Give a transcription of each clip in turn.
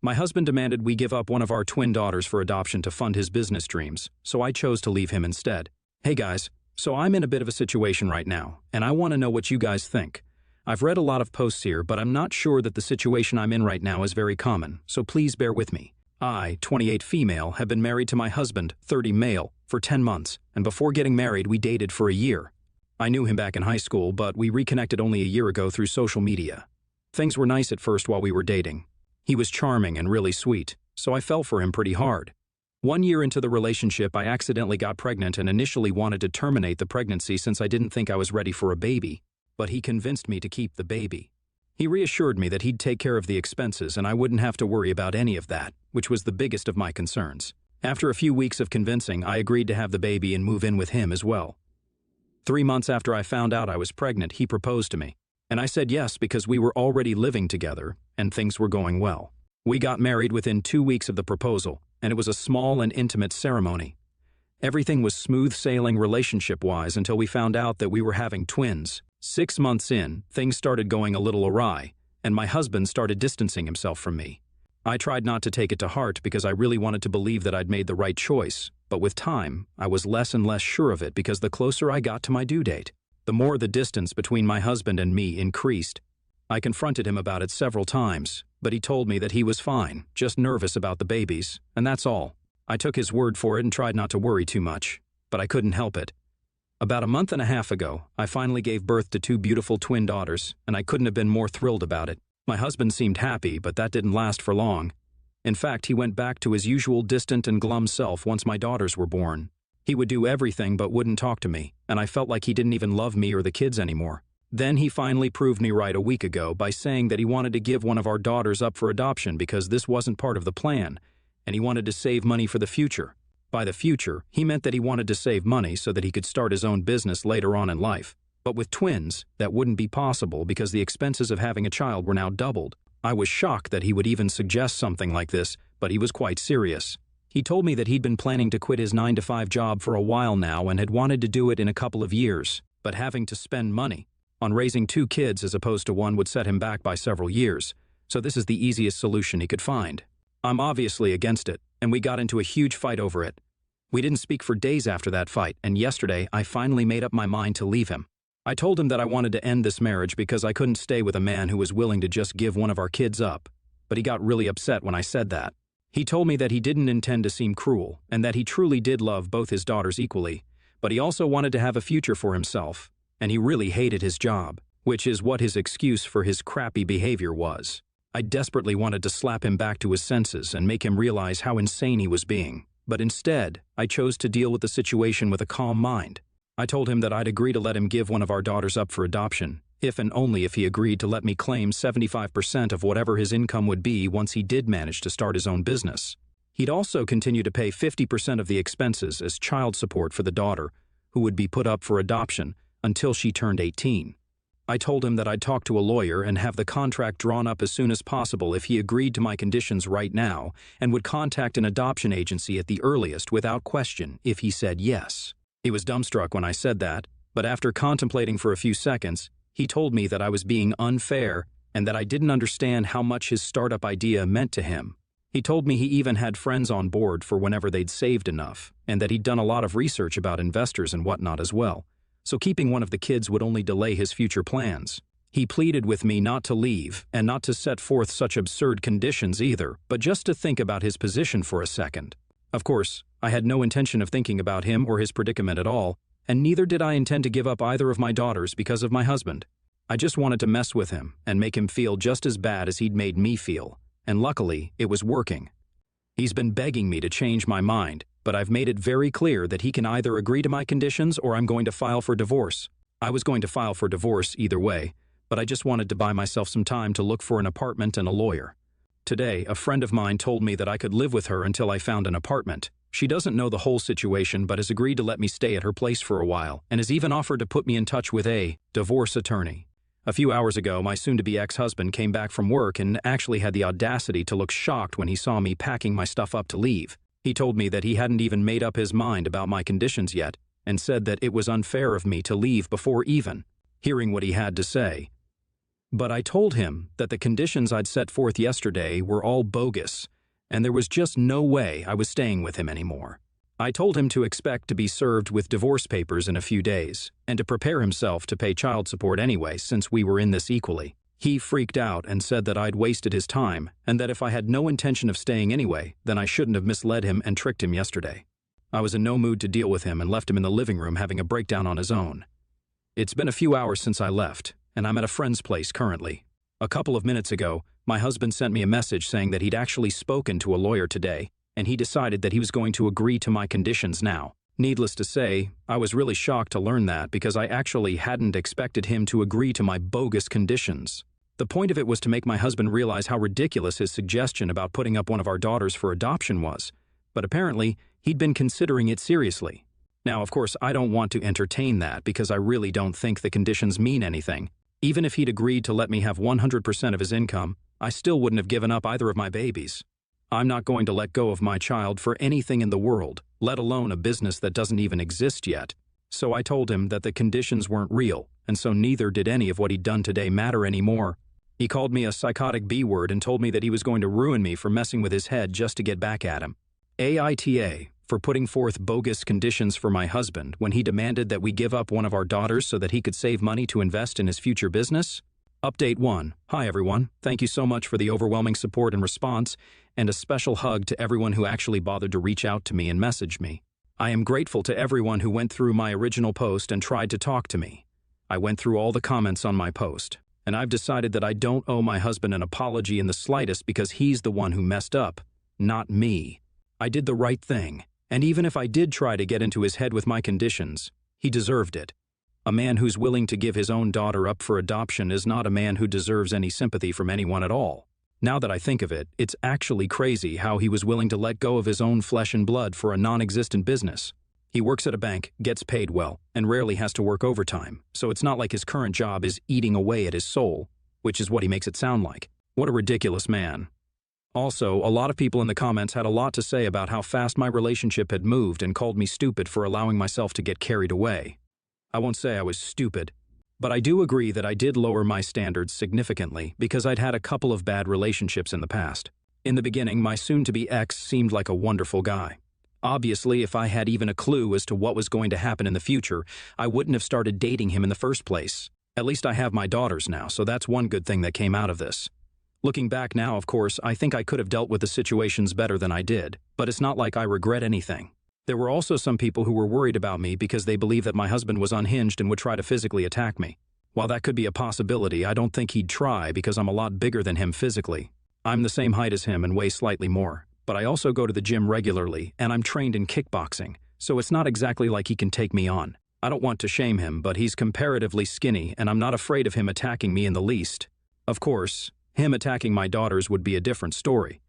My husband demanded we give up one of our twin daughters for adoption to fund his business dreams, so I chose to leave him instead. Hey guys, so I'm in a bit of a situation right now, and I want to know what you guys think. I've read a lot of posts here, but I'm not sure that the situation I'm in right now is very common, so please bear with me. I, 28 female, have been married to my husband, 30 male, for 10 months, and before getting married we dated for a year. I knew him back in high school, but we reconnected only a year ago through social media. Things were nice at first while we were dating. He was charming and really sweet, so I fell for him pretty hard. 1 year into the relationship, I accidentally got pregnant and initially wanted to terminate the pregnancy since I didn't think I was ready for a baby, but he convinced me to keep the baby. He reassured me that he'd take care of the expenses and I wouldn't have to worry about any of that, which was the biggest of my concerns. After a few weeks of convincing, I agreed to have the baby and move in with him as well. 3 months after I found out I was pregnant, he proposed to me, and I said yes because we were already living together and things were going well. We got married within 2 weeks of the proposal, and it was a small and intimate ceremony. Everything was smooth sailing relationship-wise until we found out that we were having twins. 6 months in, things started going a little awry, and my husband started distancing himself from me. I tried not to take it to heart because I really wanted to believe that I'd made the right choice, but with time, I was less and less sure of it because the closer I got to my due date, the more the distance between my husband and me increased. I confronted him about it several times, but he told me that he was fine, just nervous about the babies, and that's all. I took his word for it and tried not to worry too much, but I couldn't help it. About a month and a half ago, I finally gave birth to 2 beautiful twin daughters, and I couldn't have been more thrilled about it. My husband seemed happy, but that didn't last for long. In fact, he went back to his usual distant and glum self once my daughters were born. He would do everything but wouldn't talk to me, and I felt like he didn't even love me or the kids anymore. Then he finally proved me right a week ago by saying that he wanted to give one of our daughters up for adoption because this wasn't part of the plan, and he wanted to save money for the future. By the future, he meant that he wanted to save money so that he could start his own business later on in life. But with twins, that wouldn't be possible because the expenses of having a child were now doubled. I was shocked that he would even suggest something like this, but he was quite serious. He told me that he'd been planning to quit his 9-to-5 job for a while now and had wanted to do it in a couple of years, but having to spend money on raising 2 kids as opposed to 1 would set him back by several years, so this is the easiest solution he could find. I'm obviously against it, and we got into a huge fight over it. We didn't speak for days after that fight, and yesterday I finally made up my mind to leave him. I told him that I wanted to end this marriage because I couldn't stay with a man who was willing to just give one of our kids up, but he got really upset when I said that. He told me that he didn't intend to seem cruel, and that he truly did love both his daughters equally, but he also wanted to have a future for himself. And he really hated his job, which is what his excuse for his crappy behavior was. I desperately wanted to slap him back to his senses and make him realize how insane he was being, but instead, I chose to deal with the situation with a calm mind. I told him that I'd agree to let him give one of our daughters up for adoption, if and only if he agreed to let me claim 75% of whatever his income would be once he did manage to start his own business. He'd also continue to pay 50% of the expenses as child support for the daughter, who would be put up for adoption, until she turned 18. I told him that I'd talk to a lawyer and have the contract drawn up as soon as possible if he agreed to my conditions right now and would contact an adoption agency at the earliest without question if he said yes. He was dumbstruck when I said that, but after contemplating for a few seconds, he told me that I was being unfair and that I didn't understand how much his startup idea meant to him. He told me he even had friends on board for whenever they'd saved enough, and that he'd done a lot of research about investors and whatnot as well. So keeping one of the kids would only delay his future plans. He pleaded with me not to leave and not to set forth such absurd conditions either, but just to think about his position for a second. Of course, I had no intention of thinking about him or his predicament at all, and neither did I intend to give up either of my daughters because of my husband. I just wanted to mess with him and make him feel just as bad as he'd made me feel, and luckily, it was working. He's been begging me to change my mind, but I've made it very clear that he can either agree to my conditions or I'm going to file for divorce. I was going to file for divorce either way, but I just wanted to buy myself some time to look for an apartment and a lawyer. Today, a friend of mine told me that I could live with her until I found an apartment. She doesn't know the whole situation but has agreed to let me stay at her place for a while and has even offered to put me in touch with a divorce attorney. A few hours ago, my soon-to-be ex-husband came back from work and actually had the audacity to look shocked when he saw me packing my stuff up to leave. He told me that he hadn't even made up his mind about my conditions yet and said that it was unfair of me to leave before even hearing what he had to say. But I told him that the conditions I'd set forth yesterday were all bogus, and there was just no way I was staying with him anymore. I told him to expect to be served with divorce papers in a few days, and to prepare himself to pay child support anyway since we were in this equally. He freaked out and said that I'd wasted his time, and that if I had no intention of staying anyway, then I shouldn't have misled him and tricked him yesterday. I was in no mood to deal with him and left him in the living room having a breakdown on his own. It's been a few hours since I left, and I'm at a friend's place currently. A couple of minutes ago, my husband sent me a message saying that he'd actually spoken to a lawyer today, and he decided that he was going to agree to my conditions now. Needless to say, I was really shocked to learn that because I actually hadn't expected him to agree to my bogus conditions. The point of it was to make my husband realize how ridiculous his suggestion about putting up one of our daughters for adoption was, but apparently he'd been considering it seriously. Now, of course, I don't want to entertain that because I really don't think the conditions mean anything. Even if he'd agreed to let me have 100% of his income, I still wouldn't have given up either of my babies. I'm not going to let go of my child for anything in the world, let alone a business that doesn't even exist yet. So I told him that the conditions weren't real, and so neither did any of what he'd done today matter anymore. He called me a psychotic B-word and told me that he was going to ruin me for messing with his head just to get back at him. AITA for putting forth bogus conditions for my husband when he demanded that we give up one of our daughters so that he could save money to invest in his future business? Update 1. Hi everyone. Thank you so much for the overwhelming support and response, and a special hug to everyone who actually bothered to reach out to me and message me. I am grateful to everyone who went through my original post and tried to talk to me. I went through all the comments on my post, and I've decided that I don't owe my husband an apology in the slightest because he's the one who messed up, not me. I did the right thing, and even if I did try to get into his head with my conditions, he deserved it. A man who's willing to give his own daughter up for adoption is not a man who deserves any sympathy from anyone at all. Now that I think of it, it's actually crazy how he was willing to let go of his own flesh and blood for a non-existent business. He works at a bank, gets paid well, and rarely has to work overtime, so it's not like his current job is eating away at his soul, which is what he makes it sound like. What a ridiculous man. Also, a lot of people in the comments had a lot to say about how fast my relationship had moved and called me stupid for allowing myself to get carried away. I won't say I was stupid, but I do agree that I did lower my standards significantly because I'd had a couple of bad relationships in the past. In the beginning, my soon-to-be ex seemed like a wonderful guy. Obviously, if I had even a clue as to what was going to happen in the future, I wouldn't have started dating him in the first place. At least I have my daughters now, so that's one good thing that came out of this. Looking back now, of course, I think I could have dealt with the situations better than I did, but it's not like I regret anything. There were also some people who were worried about me because they believed that my husband was unhinged and would try to physically attack me. While that could be a possibility, I don't think he'd try because I'm a lot bigger than him physically. I'm the same height as him and weigh slightly more, but I also go to the gym regularly and I'm trained in kickboxing, so it's not exactly like he can take me on. I don't want to shame him, but he's comparatively skinny and I'm not afraid of him attacking me in the least. Of course, him attacking my daughters would be a different story.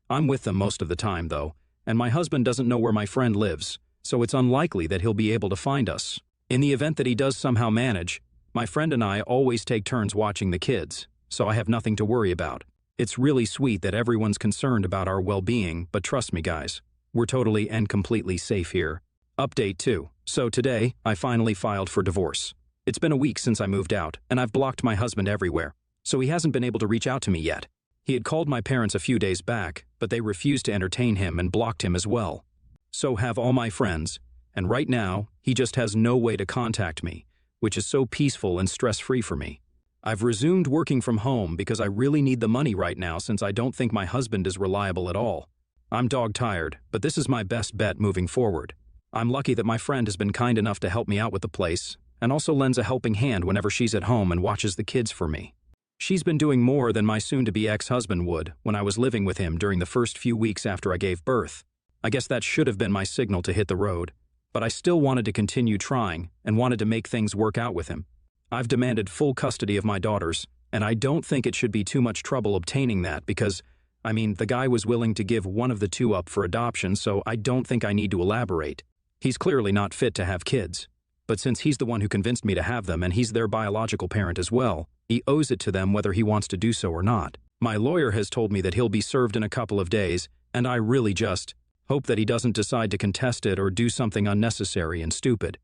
I'm with them most of the time, though, and my husband doesn't know where my friend lives, so it's unlikely that he'll be able to find us. In the event that he does somehow manage, my friend and I always take turns watching the kids, so I have nothing to worry about. It's really sweet that everyone's concerned about our well-being, but trust me, guys, we're totally and completely safe here. Update 2. So today, I finally filed for divorce. It's been a week since I moved out, and I've blocked my husband everywhere, so he hasn't been able to reach out to me yet. He had called my parents a few days back, but they refused to entertain him and blocked him as well. So have all my friends, and right now, he just has no way to contact me, which is so peaceful and stress-free for me. I've resumed working from home because I really need the money right now since I don't think my husband is reliable at all. I'm dog-tired, but this is my best bet moving forward. I'm lucky that my friend has been kind enough to help me out with the place, and also lends a helping hand whenever she's at home and watches the kids for me. She's been doing more than my soon-to-be ex-husband would when I was living with him during the first few weeks after I gave birth. I guess that should have been my signal to hit the road, but I still wanted to continue trying and wanted to make things work out with him. I've demanded full custody of my daughters, and I don't think it should be too much trouble obtaining that because, the guy was willing to give one of the two up for adoption, so I don't think I need to elaborate. He's clearly not fit to have kids, but since he's the one who convinced me to have them and he's their biological parent as well, he owes it to them whether he wants to do so or not. My lawyer has told me that he'll be served in a couple of days, and I really just hope that he doesn't decide to contest it or do something unnecessary and stupid.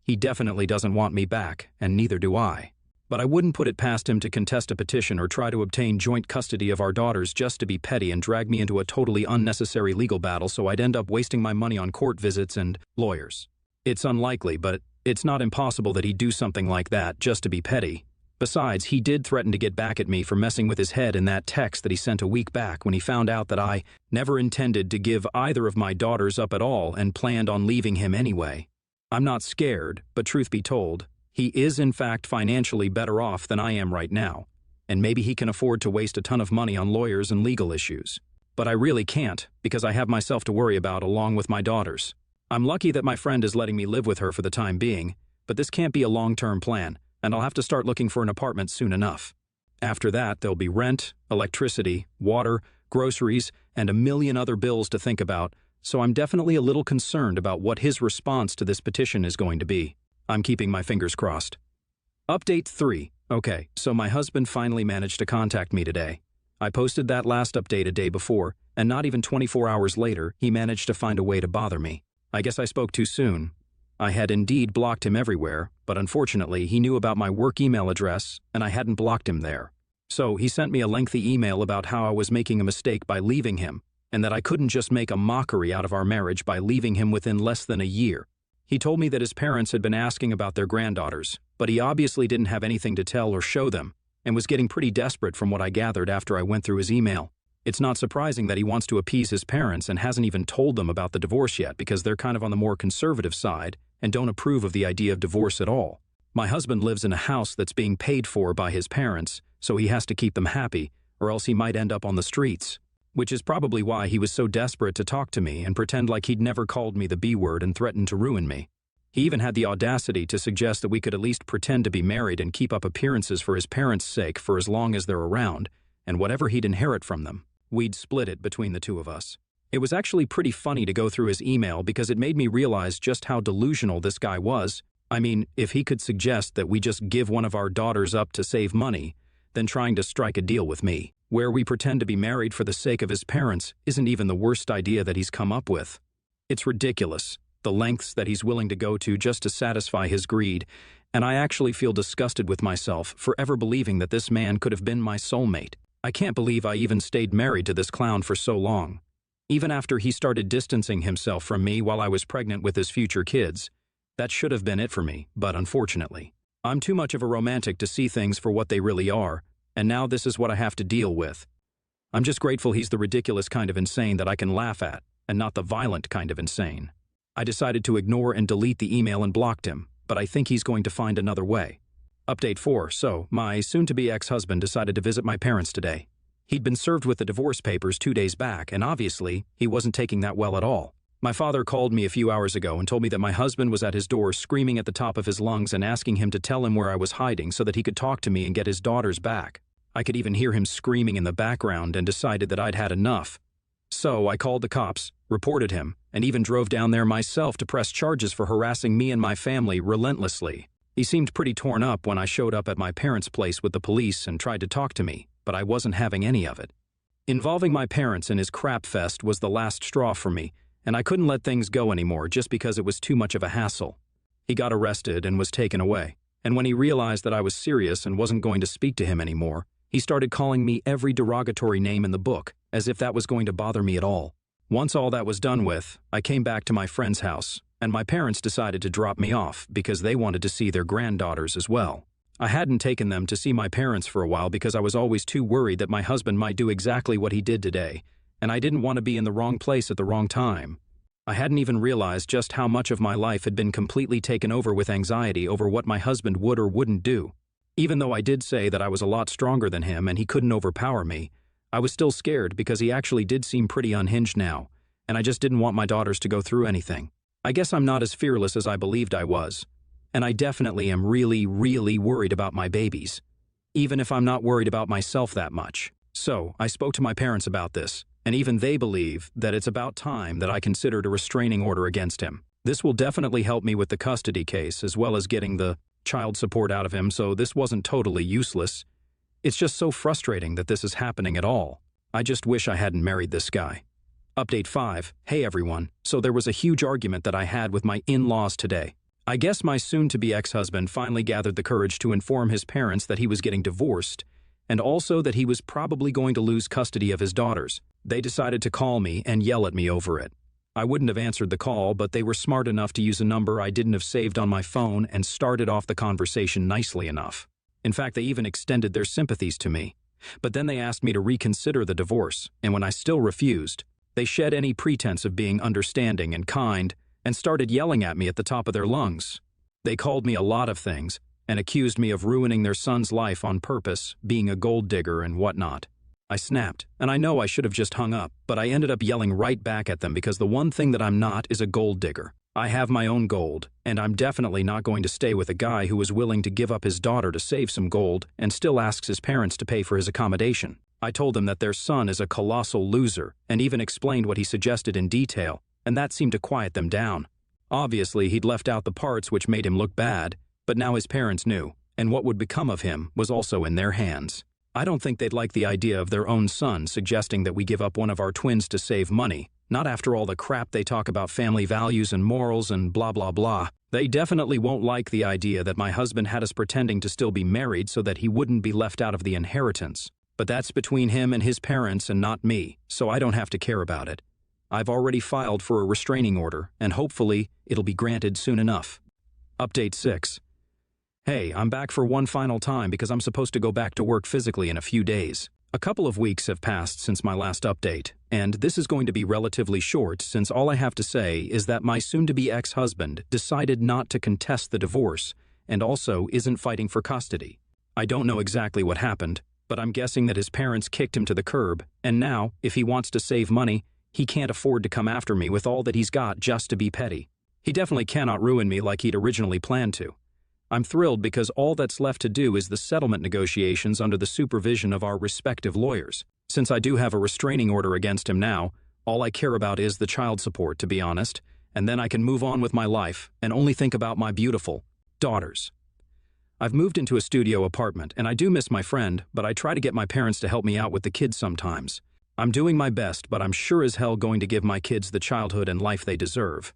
He definitely doesn't want me back, and neither do I. But I wouldn't put it past him to contest a petition or try to obtain joint custody of our daughters just to be petty and drag me into a totally unnecessary legal battle so I'd end up wasting my money on court visits and lawyers. It's unlikely, but it's not impossible that he'd do something like that just to be petty. Besides, he did threaten to get back at me for messing with his head in that text that he sent a week back when he found out that I never intended to give either of my daughters up at all and planned on leaving him anyway. I'm not scared, but truth be told, he is in fact financially better off than I am right now, and maybe he can afford to waste a ton of money on lawyers and legal issues. But I really can't, because I have myself to worry about along with my daughters. I'm lucky that my friend is letting me live with her for the time being, but this can't be a long-term plan, and I'll have to start looking for an apartment soon enough. After that, there'll be rent, electricity, water, groceries, and a million other bills to think about, so I'm definitely a little concerned about what his response to this petition is going to be. I'm keeping my fingers crossed. Update 3. Okay, so my husband finally managed to contact me today. I posted that last update a day before, and not even 24 hours later, he managed to find a way to bother me. I guess I spoke too soon. I had indeed blocked him everywhere, but unfortunately he knew about my work email address and I hadn't blocked him there. So he sent me a lengthy email about how I was making a mistake by leaving him, and that I couldn't just make a mockery out of our marriage by leaving him within less than a year. He told me that his parents had been asking about their granddaughters, but he obviously didn't have anything to tell or show them, and was getting pretty desperate from what I gathered after I went through his email. It's not surprising that he wants to appease his parents and hasn't even told them about the divorce yet because they're kind of on the more conservative side and don't approve of the idea of divorce at all. My husband lives in a house that's being paid for by his parents, so he has to keep them happy, or else he might end up on the streets. Which is probably why he was so desperate to talk to me and pretend like he'd never called me the B word and threatened to ruin me. He even had the audacity to suggest that we could at least pretend to be married and keep up appearances for his parents' sake for as long as they're around, and whatever he'd inherit from them, we'd split it between the two of us. It was actually pretty funny to go through his email because it made me realize just how delusional this guy was. I mean, if he could suggest that we just give one of our daughters up to save money, then trying to strike a deal with me, where we pretend to be married for the sake of his parents, isn't even the worst idea that he's come up with. It's ridiculous, the lengths that he's willing to go to just to satisfy his greed, and I actually feel disgusted with myself for ever believing that this man could have been my soulmate. I can't believe I even stayed married to this clown for so long. Even after he started distancing himself from me while I was pregnant with his future kids. That should have been it for me, but unfortunately, I'm too much of a romantic to see things for what they really are, and now this is what I have to deal with. I'm just grateful he's the ridiculous kind of insane that I can laugh at, and not the violent kind of insane. I decided to ignore and delete the email and blocked him, but I think he's going to find another way. Update 4. So, my soon-to-be ex-husband decided to visit my parents today. He'd been served with the divorce papers 2 days back, and obviously, he wasn't taking that well at all. My father called me a few hours ago and told me that my husband was at his door screaming at the top of his lungs and asking him to tell him where I was hiding so that he could talk to me and get his daughters back. I could even hear him screaming in the background and decided that I'd had enough. So I called the cops, reported him, and even drove down there myself to press charges for harassing me and my family relentlessly. He seemed pretty torn up when I showed up at my parents' place with the police and tried to talk to me, but I wasn't having any of it. Involving my parents in his crap fest was the last straw for me, and I couldn't let things go anymore just because it was too much of a hassle. He got arrested and was taken away, and when he realized that I was serious and wasn't going to speak to him anymore, he started calling me every derogatory name in the book, as if that was going to bother me at all. Once all that was done with, I came back to my friend's house, and my parents decided to drop me off because they wanted to see their granddaughters as well. I hadn't taken them to see my parents for a while because I was always too worried that my husband might do exactly what he did today, and I didn't want to be in the wrong place at the wrong time. I hadn't even realized just how much of my life had been completely taken over with anxiety over what my husband would or wouldn't do. Even though I did say that I was a lot stronger than him and he couldn't overpower me, I was still scared because he actually did seem pretty unhinged now, and I just didn't want my daughters to go through anything. I guess I'm not as fearless as I believed I was. And I definitely am really, really worried about my babies, even if I'm not worried about myself that much. So, I spoke to my parents about this, and even they believe that it's about time that I considered a restraining order against him. This will definitely help me with the custody case, as well as getting the child support out of him, so this wasn't totally useless. It's just so frustrating that this is happening at all. I just wish I hadn't married this guy. Update 5. Hey everyone, so there was a huge argument that I had with my in-laws today. I guess my soon-to-be ex-husband finally gathered the courage to inform his parents that he was getting divorced, and also that he was probably going to lose custody of his daughters. They decided to call me and yell at me over it. I wouldn't have answered the call, but they were smart enough to use a number I didn't have saved on my phone and started off the conversation nicely enough. In fact, they even extended their sympathies to me. But then they asked me to reconsider the divorce, and when I still refused, they shed any pretense of being understanding and kind and started yelling at me at the top of their lungs. They called me a lot of things and accused me of ruining their son's life on purpose, being a gold digger and whatnot. I snapped, and I know I should have just hung up, but I ended up yelling right back at them because the one thing that I'm not is a gold digger. I have my own gold, and I'm definitely not going to stay with a guy who is willing to give up his daughter to save some gold and still asks his parents to pay for his accommodation. I told them that their son is a colossal loser and even explained what he suggested in detail, and that seemed to quiet them down. Obviously, he'd left out the parts which made him look bad, but now his parents knew, and what would become of him was also in their hands. I don't think they'd like the idea of their own son suggesting that we give up one of our twins to save money, not after all the crap they talk about family values and morals and blah blah blah. They definitely won't like the idea that my husband had us pretending to still be married so that he wouldn't be left out of the inheritance. But that's between him and his parents and not me, so I don't have to care about it. I've already filed for a restraining order, and hopefully it'll be granted soon enough. Update 6. Hey, I'm back for one final time because I'm supposed to go back to work physically in a few days. A couple of weeks have passed since my last update, and this is going to be relatively short since all I have to say is that my soon-to-be ex-husband decided not to contest the divorce and also isn't fighting for custody. I don't know exactly what happened, but I'm guessing that his parents kicked him to the curb, and now, if he wants to save money, he can't afford to come after me with all that he's got just to be petty. He definitely cannot ruin me like he'd originally planned to. I'm thrilled because all that's left to do is the settlement negotiations under the supervision of our respective lawyers. Since I do have a restraining order against him now, all I care about is the child support, to be honest, and then I can move on with my life and only think about my beautiful daughters. I've moved into a studio apartment, and I do miss my friend, but I try to get my parents to help me out with the kids sometimes. I'm doing my best, but I'm sure as hell going to give my kids the childhood and life they deserve.